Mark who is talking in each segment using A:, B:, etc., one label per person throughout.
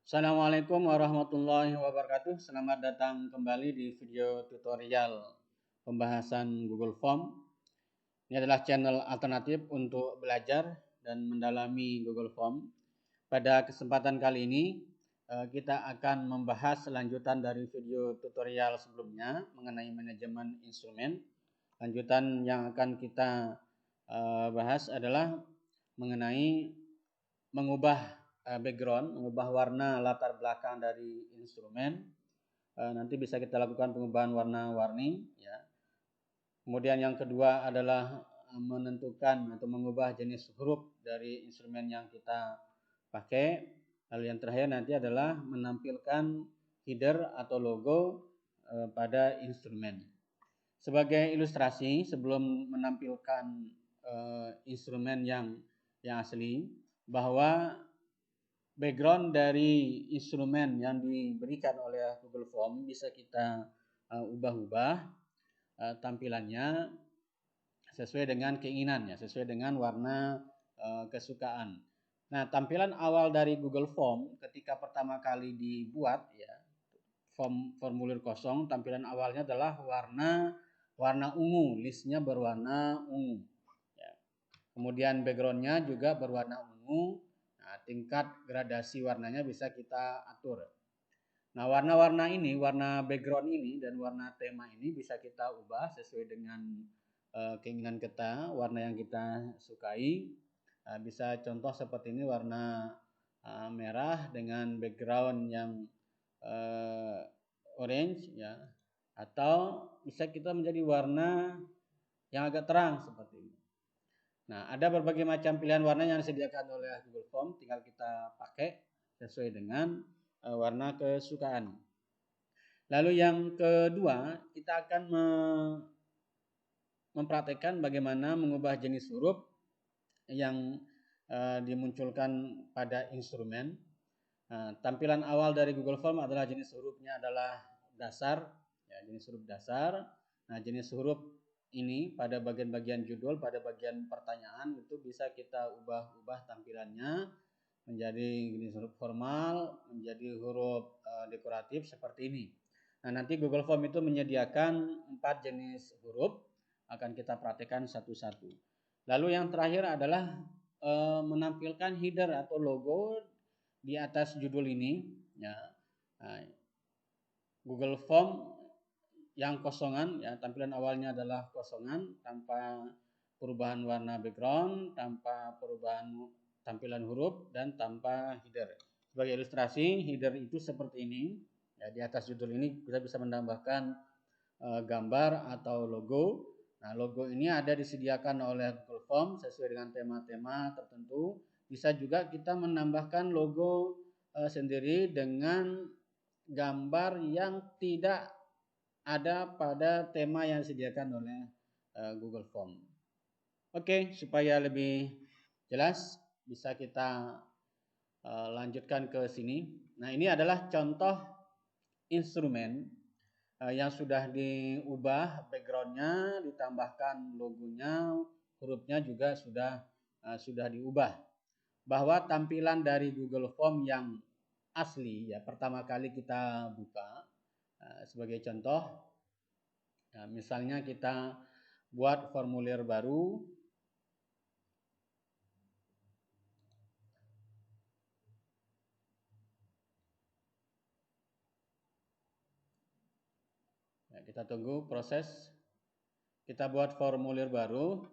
A: Assalamualaikum warahmatullahi wabarakatuh. Selamat datang kembali di video tutorial pembahasan Google Form. Ini adalah channel alternatif untuk belajar dan mendalami Google Form. Pada kesempatan kali ini kita akan membahas lanjutan dari video tutorial sebelumnya mengenai manajemen instrumen. Lanjutan yang akan kita bahas adalah mengenai mengubah background, mengubah warna latar belakang dari instrumen. Nanti bisa kita lakukan pengubahan warna-warni. Ya. Kemudian yang kedua adalah menentukan atau mengubah jenis huruf dari instrumen yang kita pakai. Lalu yang terakhir nanti adalah menampilkan header atau logo pada instrumen. Sebagai ilustrasi, sebelum menampilkan instrumen yang asli, bahwa background dari instrumen yang diberikan oleh Google Form bisa kita ubah-ubah tampilannya sesuai dengan keinginannya, sesuai dengan warna kesukaan. Nah, tampilan awal dari Google Form ketika pertama kali dibuat, ya, formulir kosong, tampilan awalnya adalah warna ungu, listnya berwarna ungu. Ya. Kemudian backgroundnya juga berwarna ungu. Nah, tingkat gradasi warnanya bisa kita atur. Nah, warna-warna ini, warna background ini dan warna tema ini bisa kita ubah sesuai dengan keinginan kita, warna yang kita sukai. Bisa contoh seperti ini, warna merah dengan background yang orange, ya, atau bisa kita menjadi warna yang agak terang seperti ini. Nah, ada berbagai macam pilihan warna yang disediakan oleh Google Form, tinggal kita pakai sesuai dengan warna kesukaan. Lalu yang kedua, kita akan mempraktekkan bagaimana mengubah jenis huruf yang dimunculkan pada instrumen. Tampilan awal dari Google Form adalah jenis hurufnya adalah dasar, ya, jenis huruf dasar. Nah, jenis huruf ini pada bagian-bagian judul, pada bagian pertanyaan itu bisa kita ubah-ubah tampilannya menjadi jenis huruf formal, menjadi huruf dekoratif seperti ini. Nah, nanti Google Form itu menyediakan 4 jenis huruf, akan kita praktekkan satu-satu. Lalu yang terakhir adalah menampilkan header atau logo di atas judul ini, ya. Nah, Google Form yang kosongan, ya, tampilan awalnya adalah kosongan tanpa perubahan warna background, tanpa perubahan tampilan huruf, dan tanpa header. Sebagai ilustrasi, header itu seperti ini. Ya, di atas judul ini kita bisa menambahkan gambar atau logo. Nah, logo ini ada disediakan oleh Google Form sesuai dengan tema-tema tertentu. Bisa juga kita menambahkan logo sendiri dengan gambar yang tidak ada pada tema yang disediakan oleh Google Form. Oke, supaya lebih jelas bisa kita lanjutkan ke sini. Nah, ini adalah contoh instrumen yang sudah diubah backgroundnya, ditambahkan logonya, hurufnya juga sudah diubah. Bahwa tampilan dari Google Form yang asli, ya, pertama kali kita buka, sebagai contoh, misalnya kita buat formulir baru. Kita tunggu proses. Kita buat formulir baru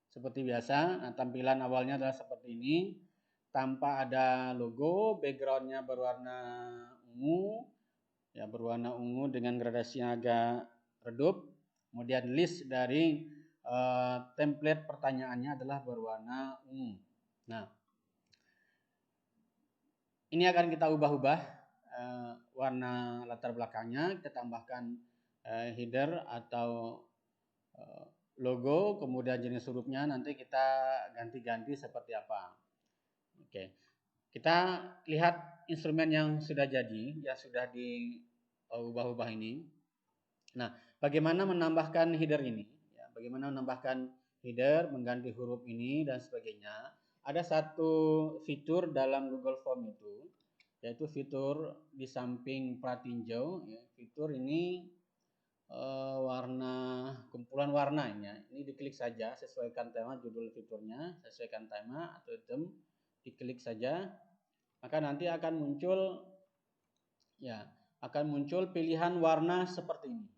A: seperti biasa. Nah, tampilan awalnya adalah seperti ini, tanpa ada logo, backgroundnya berwarna ungu, ya, berwarna ungu dengan gradasi yang agak redup. Kemudian list dari template pertanyaannya adalah berwarna ungu. Nah, ini akan kita ubah-ubah warna latar belakangnya. Kita tambahkan header atau logo, kemudian jenis hurufnya nanti kita ganti-ganti seperti apa. Oke, kita lihat instrumen yang sudah jadi, yang sudah diubah-ubah ini. Nah, bagaimana menambahkan header ini? Ya, bagaimana menambahkan header, mengganti huruf ini dan sebagainya. Ada satu fitur dalam Google Form itu yaitu fitur di samping pratinjau. Ya, fitur ini warna, kumpulan warna ya. Ini diklik saja, sesuaikan tema judul fiturnya, sesuaikan tema atau item, diklik saja, maka nanti akan muncul pilihan warna seperti ini.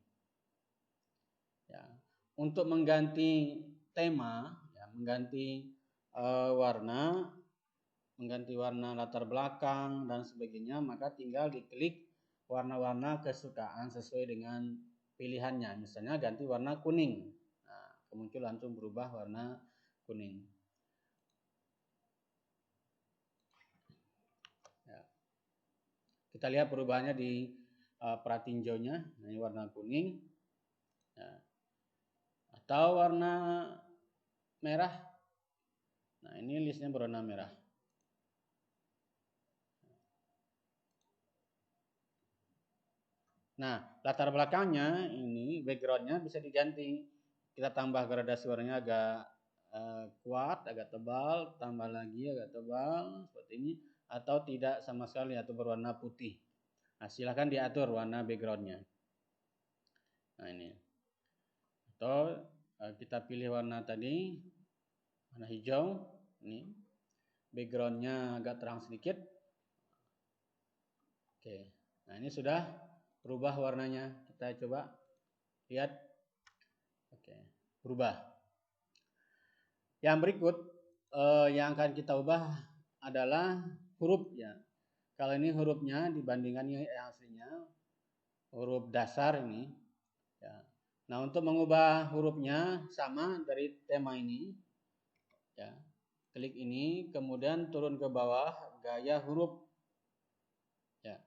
A: Ya, untuk mengganti tema, ya, mengganti warna latar belakang dan sebagainya, maka tinggal diklik warna-warna kesukaan sesuai dengan pilihannya. Misalnya ganti warna kuning, nah, muncul langsung berubah warna kuning. Ya. Kita lihat perubahannya di pratinjaunya, nah, ini warna kuning, ya. Atau warna merah. Nah, ini listnya berwarna merah. Nah, latar belakangnya ini, backgroundnya bisa diganti. Kita tambah gradasi warnanya agak kuat, agak tebal, tambah lagi agak tebal seperti ini, atau tidak sama sekali atau berwarna putih. Nah, silahkan diatur warna backgroundnya. Nah, ini. Atau kita pilih warna tadi, warna hijau. Ini backgroundnya agak terang sedikit. Oke. Nah, ini sudah berubah warnanya. Kita coba lihat. Oke, berubah. Yang berikut yang akan kita ubah adalah huruf ya. Kalau ini hurufnya dibandingkan yang aslinya, huruf dasar ini. Ya. Nah, untuk mengubah hurufnya sama dari tema ini. Ya. Klik ini, kemudian turun ke bawah, gaya huruf. Ya.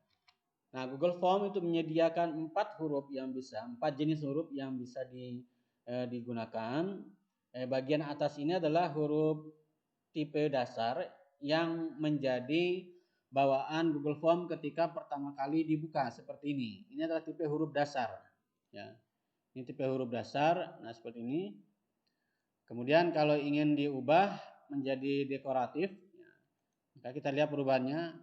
A: Nah, Google Form itu menyediakan 4 jenis huruf yang bisa digunakan. Bagian atas ini adalah huruf tipe dasar yang menjadi bawaan Google Form ketika pertama kali dibuka seperti ini. Ini adalah tipe huruf dasar. Ya. Ini tipe huruf dasar. Nah, seperti ini. Kemudian kalau ingin diubah menjadi dekoratif, maka kita lihat perubahannya.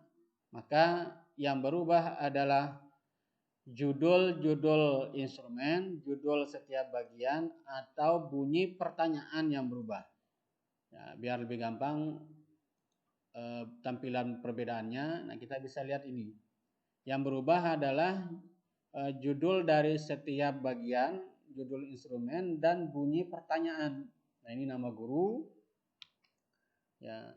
A: Maka yang berubah adalah judul instrumen, judul setiap bagian, atau bunyi pertanyaan yang berubah. Ya, biar lebih gampang tampilan perbedaannya, nah kita bisa lihat ini. Yang berubah adalah judul dari setiap bagian, judul instrumen, dan bunyi pertanyaan. Nah, ini nama guru, ya,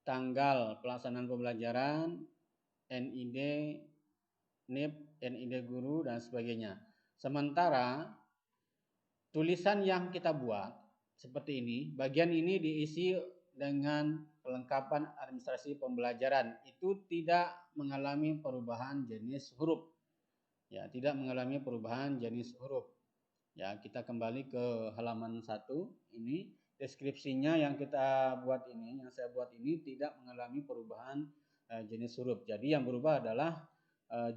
A: tanggal pelaksanaan pembelajaran, NID, NIP, NID guru, dan sebagainya. Sementara tulisan yang kita buat seperti ini, bagian ini diisi dengan kelengkapan administrasi pembelajaran. Itu tidak mengalami perubahan jenis huruf. Ya, tidak mengalami perubahan jenis huruf. Ya, kita kembali ke halaman 1 ini. Deskripsinya yang kita buat ini, yang saya buat ini tidak mengalami perubahan jenis huruf. Jadi yang berubah adalah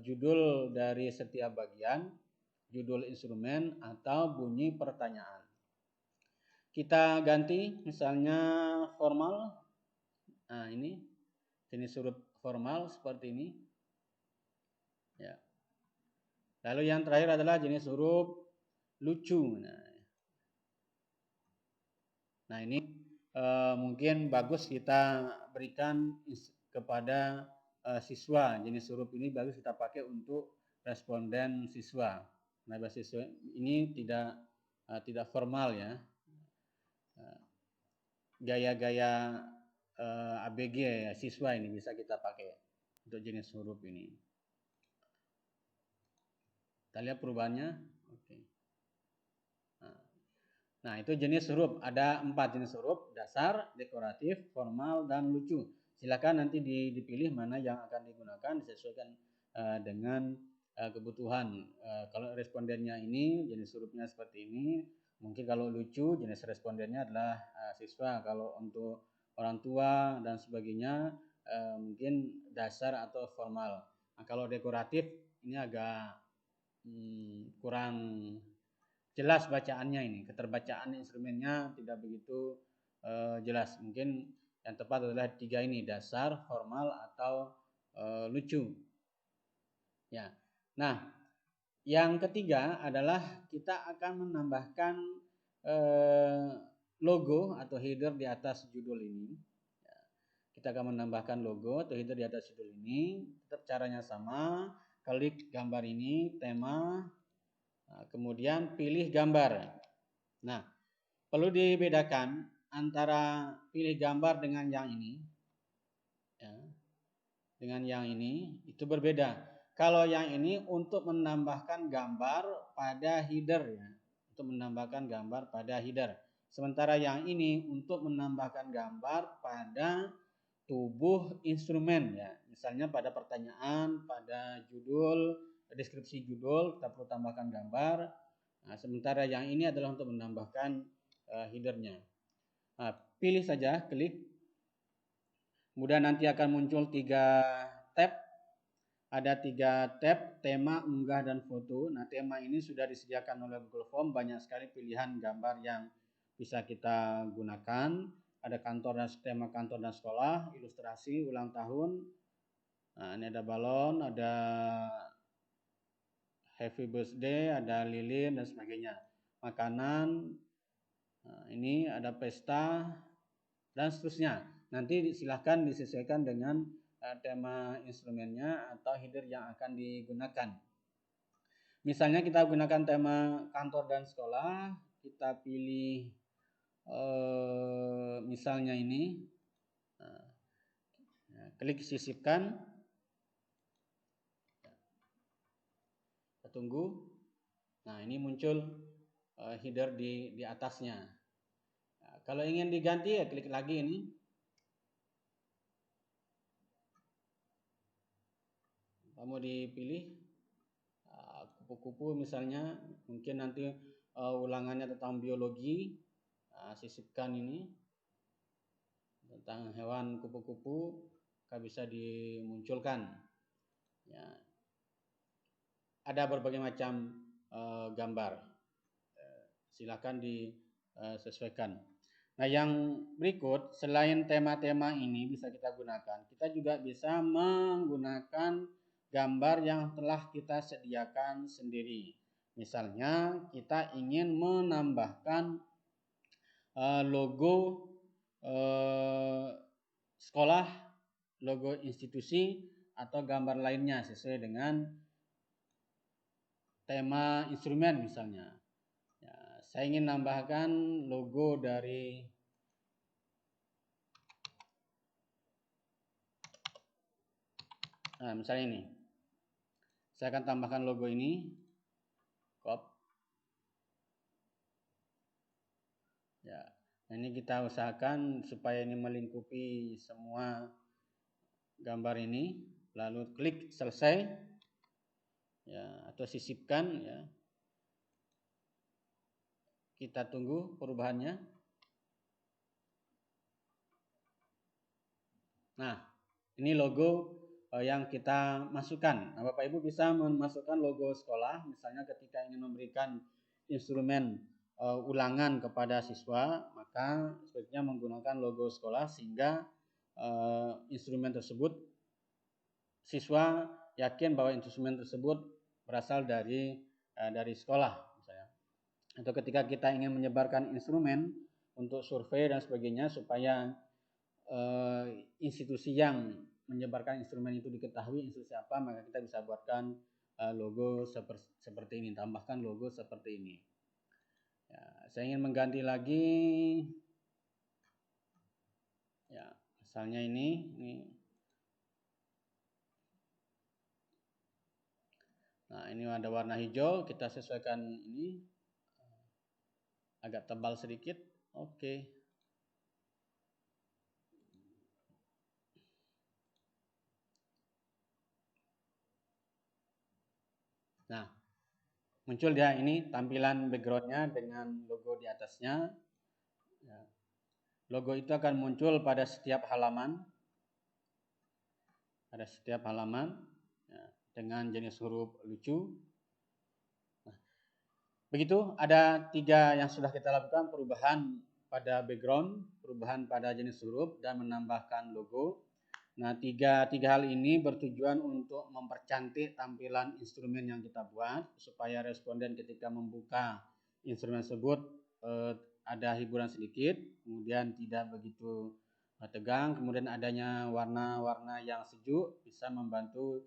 A: judul dari setiap bagian, judul instrumen, atau bunyi pertanyaan. Kita ganti misalnya formal. Nah, ini jenis huruf formal seperti ini. Ya. Lalu yang terakhir adalah jenis huruf lucu. Nah, ini mungkin bagus kita berikan kepada siswa. Jenis huruf ini bagus kita pakai untuk responden siswa. Nah, siswa ini tidak formal ya. Gaya-gaya ABG ya, siswa ini bisa kita pakai untuk jenis huruf ini. Kita lihat perubahannya. Oke. Nah, itu jenis huruf. Ada 4 jenis huruf: dasar, dekoratif, formal, dan lucu. Silakan nanti dipilih mana yang akan digunakan, disesuaikan dengan kebutuhan. Kalau respondennya ini, jenis hurufnya seperti ini. Mungkin kalau lucu, jenis respondennya adalah siswa. Kalau untuk orang tua dan sebagainya, mungkin dasar atau formal. Nah, kalau dekoratif, ini agak kurang jelas bacaannya ini, keterbacaan instrumennya tidak begitu jelas. Mungkin yang tepat adalah 3 ini, dasar, formal, atau lucu. Ya. Nah, yang ketiga adalah kita akan menambahkan logo atau header di atas judul ini. Kita akan menambahkan logo atau header di atas judul ini. Tetap caranya sama. Klik gambar ini, tema, kemudian pilih gambar. Nah, perlu dibedakan antara pilih gambar dengan yang ini. Ya, dengan yang ini itu berbeda. Kalau yang ini untuk menambahkan gambar pada header ya, untuk menambahkan gambar pada header. Sementara yang ini untuk menambahkan gambar pada tubuh instrumen ya. Misalnya pada pertanyaan, pada judul, deskripsi judul kita perlu tambahkan gambar. Nah, sementara yang ini adalah untuk menambahkan headernya. Nah, pilih saja, klik. Kemudian nanti akan muncul 3 tab. Ada 3 tab, tema, unggah, dan foto. Nah, tema ini sudah disediakan oleh Google Form. Banyak sekali pilihan gambar yang bisa kita gunakan. Ada kantor dan tema kantor dan sekolah, ilustrasi, ulang tahun. Nah, ini ada balon, ada happy birthday, ada lilin, dan sebagainya. Makanan, nah, ini ada pesta, dan seterusnya. Nanti silahkan disesuaikan dengan tema instrumennya atau header yang akan digunakan. Misalnya kita gunakan tema kantor dan sekolah, kita pilih misalnya ini, klik sisipkan, kita tunggu. Nah, ini muncul header di atasnya. Nah, kalau ingin diganti ya klik lagi ini. Mau dipilih kupu-kupu misalnya, mungkin nanti ulangannya tentang biologi, sisipkan ini tentang hewan kupu-kupu bisa dimunculkan ya. Ada berbagai macam gambar, silakan disesuaikan. Nah, yang berikut selain tema-tema ini bisa kita gunakan, kita juga bisa menggunakan gambar yang telah kita sediakan sendiri. Misalnya kita ingin menambahkan logo sekolah, logo institusi, atau gambar lainnya sesuai dengan tema instrumen misalnya. Ya, saya ingin menambahkan logo dari misalnya ini. Saya akan tambahkan logo ini. Ya, ini kita usahakan supaya ini melingkupi semua gambar ini. Lalu klik selesai. Ya, atau sisipkan ya. Kita tunggu perubahannya. Nah, ini logo yang kita masukkan. Nah, Bapak Ibu bisa memasukkan logo sekolah, misalnya ketika ingin memberikan instrumen ulangan kepada siswa, maka sebaiknya menggunakan logo sekolah sehingga instrumen tersebut siswa yakin bahwa instrumen tersebut berasal dari sekolah misalnya. Atau ketika kita ingin menyebarkan instrumen untuk survei dan sebagainya supaya institusi yang menyebarkan instrumen itu diketahui institusi apa, maka kita bisa buatkan logo seperti ini, tambahkan logo seperti ini. Ya, saya ingin mengganti lagi, ya misalnya ini. Nah, ini ada warna hijau, kita sesuaikan ini agak tebal sedikit. Oke. Nah, muncul dia ini tampilan backgroundnya dengan logo di atasnya. Ya. Logo itu akan muncul pada setiap halaman. Pada setiap halaman ya, dengan jenis huruf lucu. Nah, begitu ada 3 yang sudah kita lakukan, perubahan pada background, perubahan pada jenis huruf, dan menambahkan logo. Nah, tiga hal ini bertujuan untuk mempercantik tampilan instrumen yang kita buat supaya responden ketika membuka instrumen tersebut ada hiburan sedikit, kemudian tidak begitu tegang, kemudian adanya warna-warna yang sejuk bisa membantu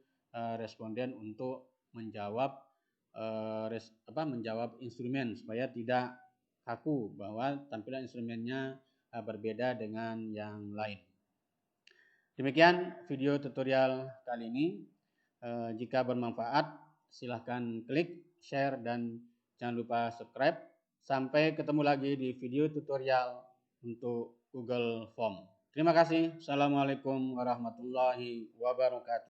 A: responden untuk menjawab menjawab instrumen supaya tidak kaku bahwa tampilan instrumennya berbeda dengan yang lain. Demikian video tutorial kali ini. Jika bermanfaat, silahkan klik, share, dan jangan lupa subscribe. Sampai ketemu lagi di video tutorial untuk Google Form. Terima kasih. Assalamualaikum warahmatullahi wabarakatuh.